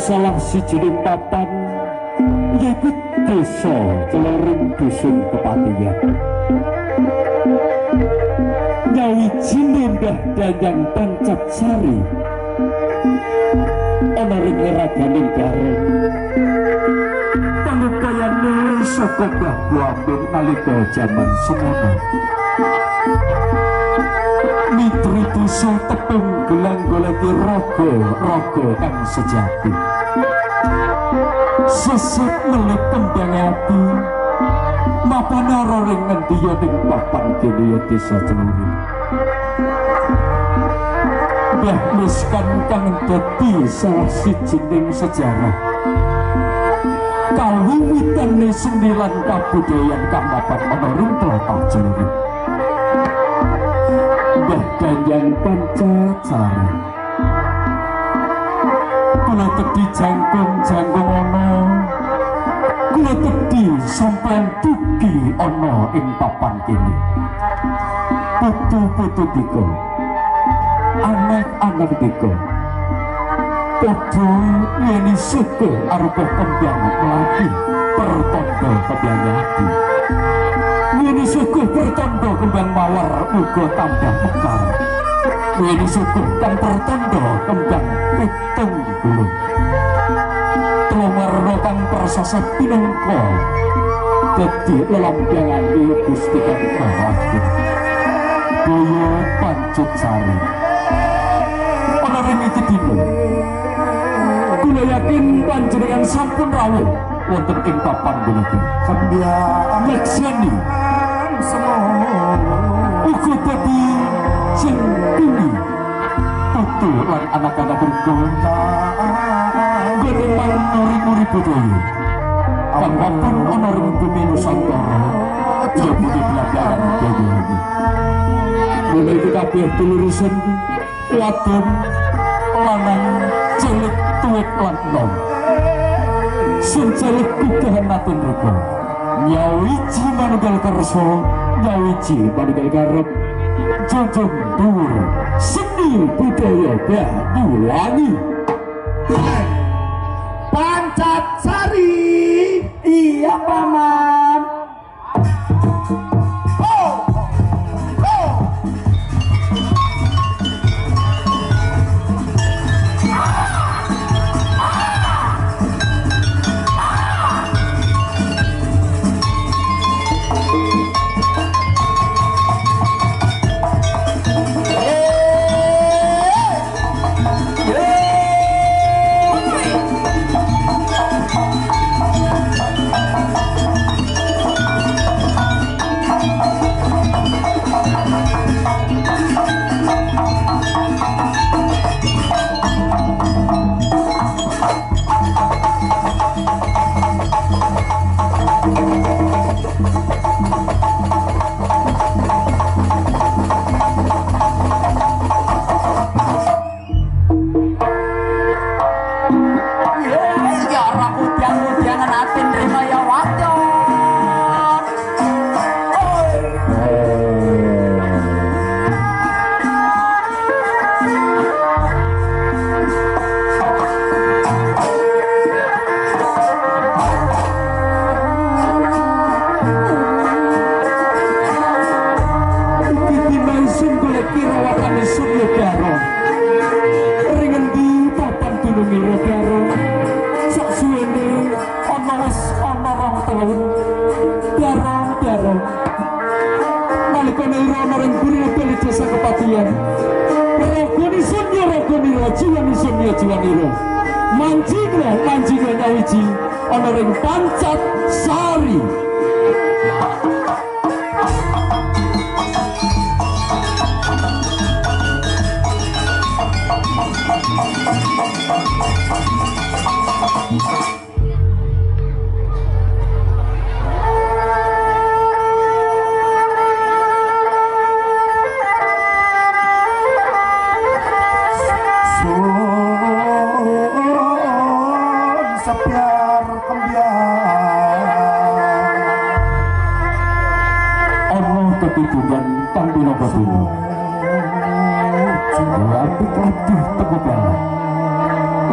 Salah siji papan yaiku desa Celoring dusun Kepatihan. Nyawijine Mbah Dayang Pancapsari ana ring raganing Gareng. Pangupayane saka Mbah Buamping nalika jaman semono. Mitri desa tepung gelang-goleki raga kang sejati. Sesat melip kembang ati mapan ora ring ngendi ya ning papan kene desa Celoring. Mbah Miskan kang dadi salah sijining sejarah kawiwitane seni lan kabudayan kang mapan ana ring tlatah Celoring. Mbah Dayang Pancapsari kula tedhi jangkung ana, kula tedhi sampeyan dugi ana ing papan kene. Putu-putu dika, anak-anak dika, padha nyeni syukur arupa kembang melati pertanda kembang ati. Nyeni syukur pertanda kembang mawar uga tambah mekar. Nyeni syukur kang pertanda kembang pitung gulung. Warna kang prasasat pinangka dadi lelampangane Gusti Kang Prabu Daya Pancapsari. Ana ring iki dina kula yakin panjenengan sampun rawuh wonten ing papan punika. Sampeyan laksani semono uga dadi jentuni putu lan anak-anak berguna Geneman nuri-nuri budaya kang wonten ana ring bumi Nusantara ya budi pelajaran budaya iki. Mulai iki kabeh dulurisun wadon lanang cilik tuwek lan nom sing cilik kudahan natun rupa nyawiji manunggal kersa nyawiji manunggal garep jujung dhuwur seni budaya Banyuwangi. Pancapsari, iya paman. Jiwa-jiwa manjing nyawiji ana ring Pancat Sari. Ketujuan kang dina badunya apik aduh teko banget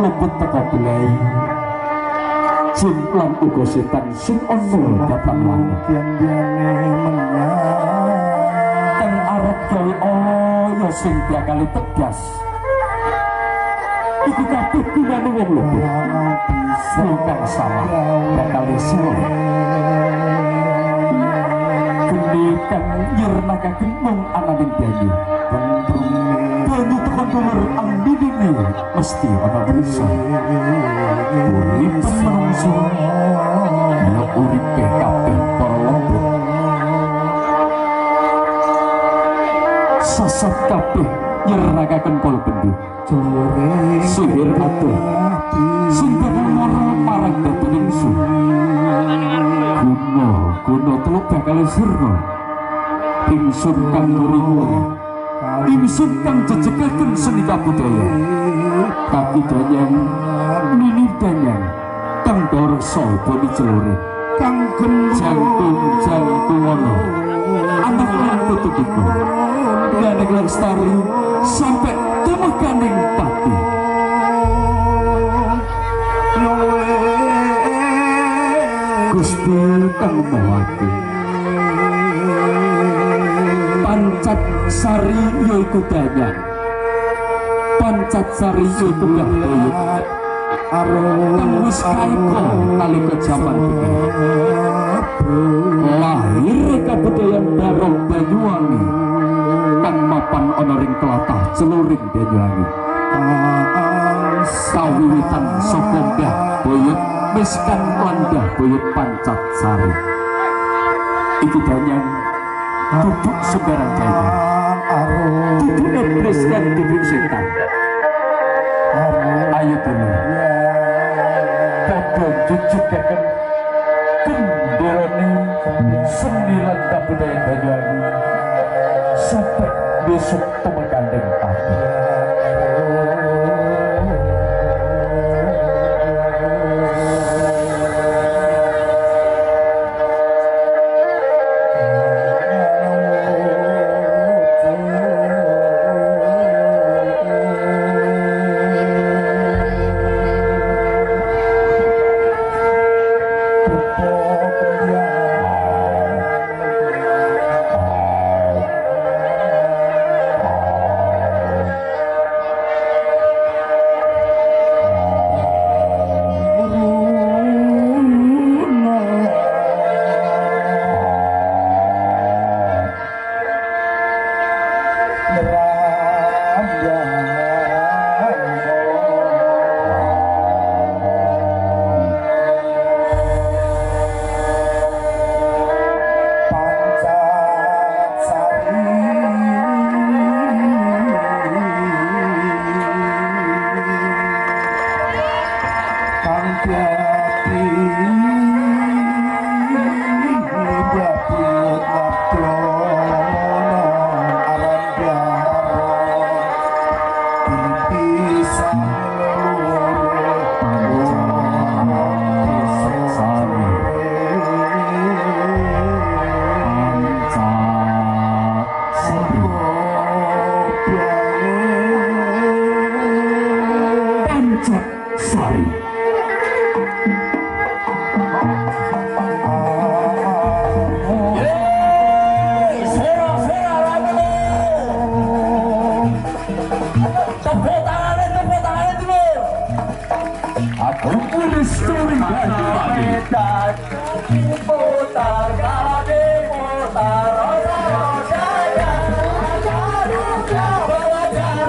lembut teko belai jin lan uga setan sing ana datang langit kang arep gawe ya sing bakal tegas iku kabeh gunane wong lembut kang salah bakal suwe kang yernaka gemung ananing banyu banyu tekan dulur ambidine mesti ana manusia urip manusia ya uripe kabeh para lembut sasat kabeh yernakaken kol bendu sihir atuh sing bakal marang dadi ingsun guna teluk bakal sirna ingsun kang nguri-nguri ingsun kang jejegaken seni kabudaya kabudayaan nini danyang kang dorso boni celurit kang jangkung ono anak lan pututiku ganek lestari sampai temekaning pati Gusti kang mawati Pancat Sari yaiku danyang Pancat Sari yaiku gahdoyut kang wis kaiko nalika jaman lahir kabudayan Barong Banyuwangi kang mapan ana ring tlatah Celuring Banyuwangi kawiwitan saka Mbah Boyut miskan Mbah Boyut Pancat Sari iki danyang duduk sembarang jaya duduk iblis dan duduk setan ayo dulu podo jujukaken kendorane seni lan kabudayaan Banyuwangi sampai besok tumekandeng pati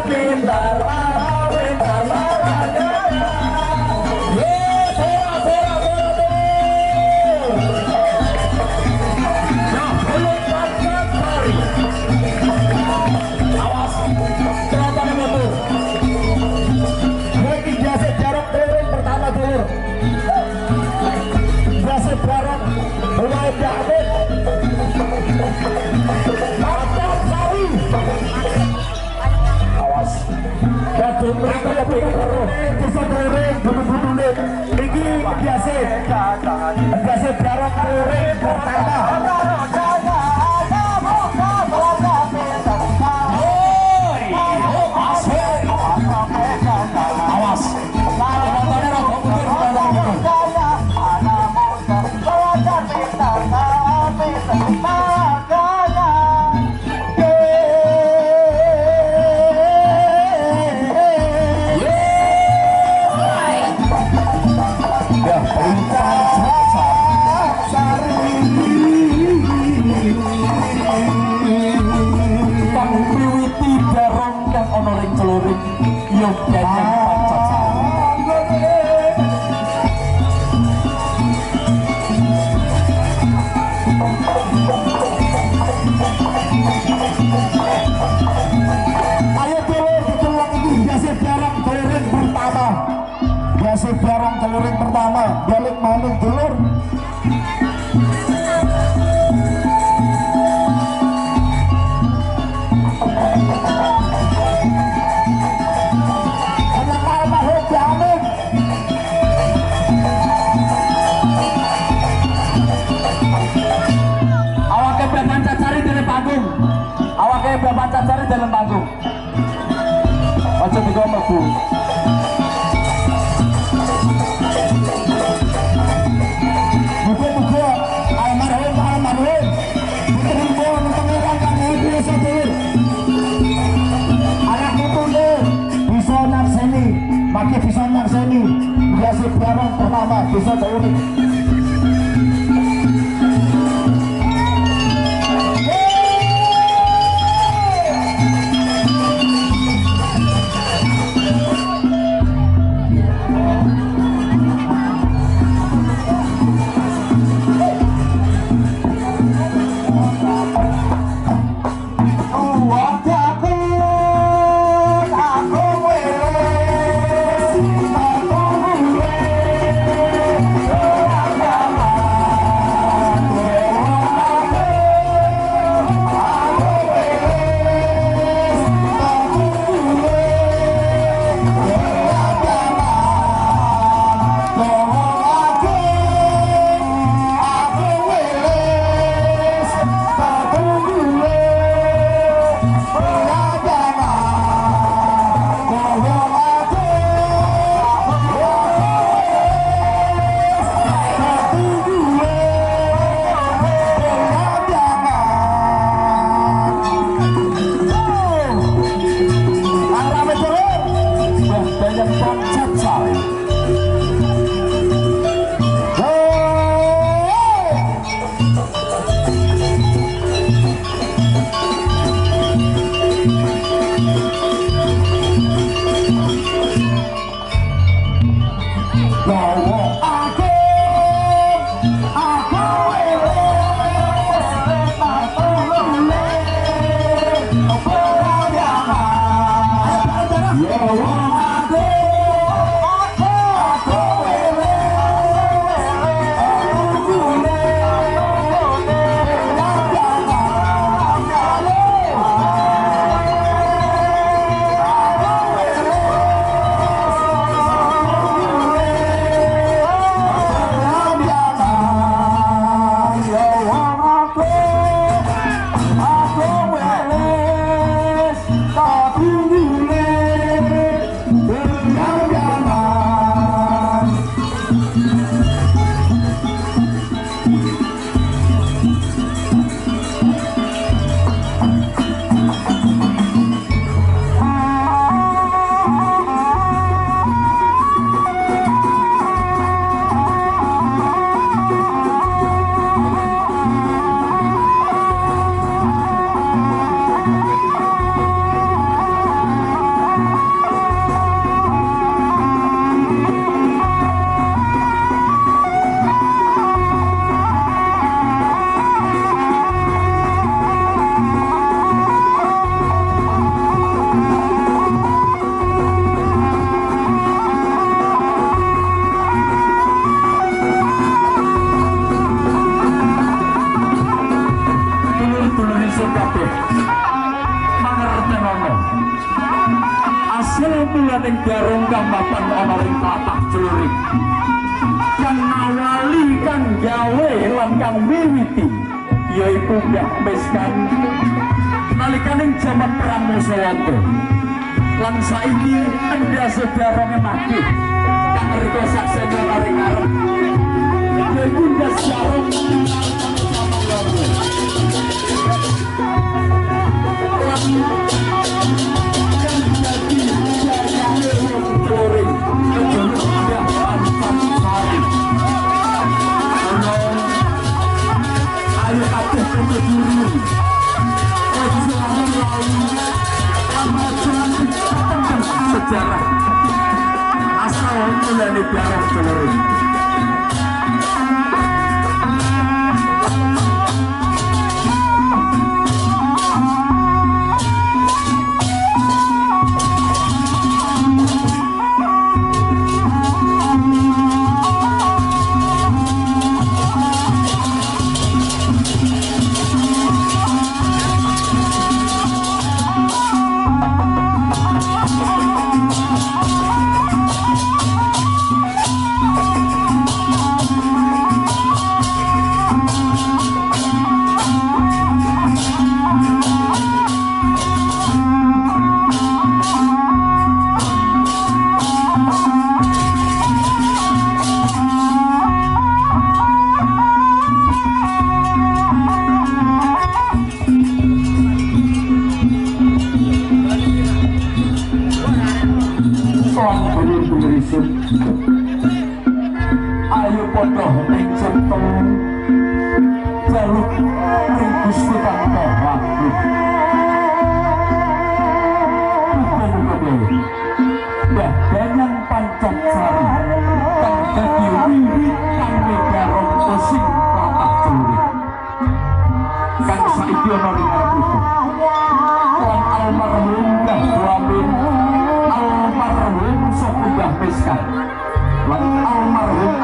Pintar, Desa Tluring butuh-butuh iki biasa barang Tluring pertama. Awas. Penontonnya rada mundur. Barang Tluring pertama balik maning dulur. Awake Bapak Cacari dalam panggung. Awake Bapak Cacari dalam panggung. Aja digomel Bu. Muga-muga almarhum diterima pangeran kang biasa dulur. Anak putune bisa narseni, makin bisa narseni. Biasa barang pertama bisa Tluring. kang miwiti yaiku Mbah Miskan nalikaning jaman perang Musawata lan saiki endhase barang mati kang rika saksena maring arep yaiku ndas jarung sejarah asal mulane barang telur ayo padha ning cipta jaluk ring Gusti Kang Maha Badangan Pancasari kang dadi wiwit kang migarong sing tlatah celurit kang saiki ana ing arep lan almarhum Mbah Wamin almarhum sapa Mbah Miskan lan almarhum